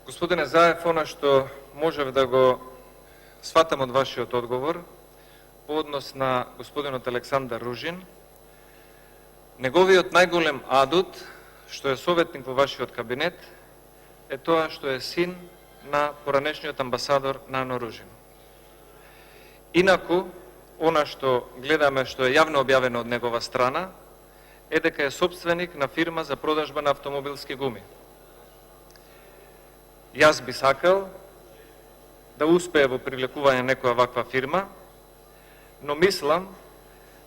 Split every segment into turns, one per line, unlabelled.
Господине Заев, она што можев да го сватам од вашиот одговор по однос на господинот Александар Ружин, неговиот најголем адут, што е советник во вашиот кабинет, е тоа што е син на поранешниот амбасадор Нано Ружин. Инаку, она што гледаме што е јавно објавено од негова страна, е дека е собственик на фирма за продажба на автомобилски гуми. Јас би сакал да успее во привлекување некоја ваква фирма, но мислам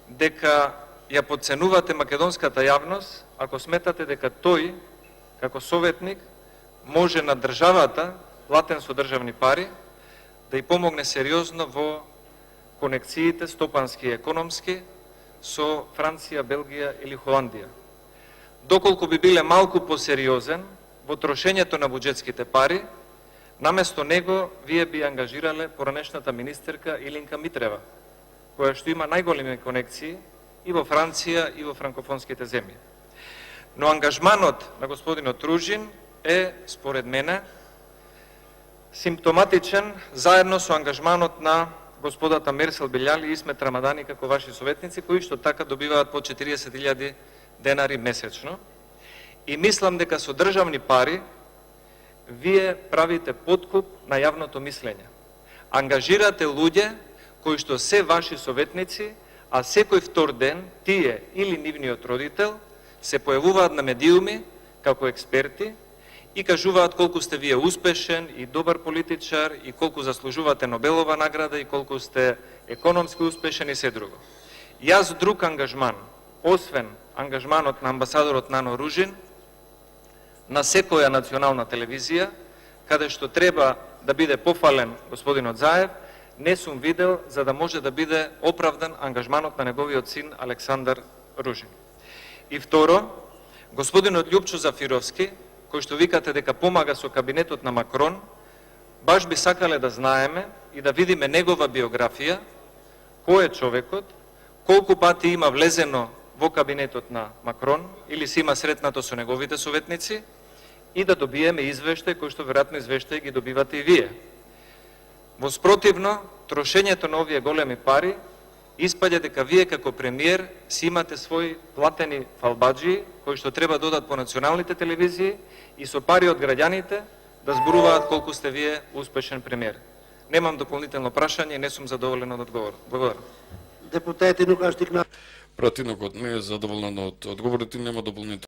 дека ја подценувате македонската јавност ако сметате дека тој, како советник, може на државата, платен со државни пари, да ја помогне сериозно во конекциите стопански и економски со Франција, Белгија или Холандија. Доколку би биле малку посериозен во трошењето на буџетските пари, наместо него вие би ангажирале поранешната министерка Илинка Митрева, која што има најголеми конекции и во Франција и во франкофонските земји. Но ангажманот на господинот Ружин е, според мене, симптоматичен заедно со ангажманот на господата Мерсел Билјали и Исмет Рамадани како ваши советници, кои што така добиваат по 40.000 денари месечно. И мислам дека со државни пари вие правите подкуп на јавното мислење. Ангажирате луѓе кои што се ваши советници, а секој втор ден тие или нивниот родител се појавуваат на медиуми како експерти и кажуваат колку сте вие успешен и добар политичар и колку заслужувате Нобелова награда и колку сте економски успешен и се друго. Јас друг ангажман, освен ангажманот на амбасадорот Нано Ружин, на секоја национална телевизија, каде што треба да биде пофален господинот Заев, не сум видел за да може да биде оправдан ангажманот на неговиот син Александар Ружин. И второ, господинот Љупчо Зафировски, кој што викате дека помага со кабинетот на Макрон, баш би сакале да знаеме и да видиме негова биографија, кој е човекот, колку пати има влезено во кабинетот на Макрон или се има сретнато со неговите советници и да добиеме извештај кој што веројатно извештај ги добивате и вие. Во спротивно, трошењето на овие големи пари испаѓа дека вие како премиер си имате своји платени фалбаџии кои што треба да одат по националните телевизии и со пари од граѓаните да зборуваат колку сте вие успешен премиер. Немам дополнително прашање и не сум задоволен од одговорот. Благодарам.
Депутатите Нукаш Тикна.
Пратинокот не е задоволен од одговорите, нема дополнително.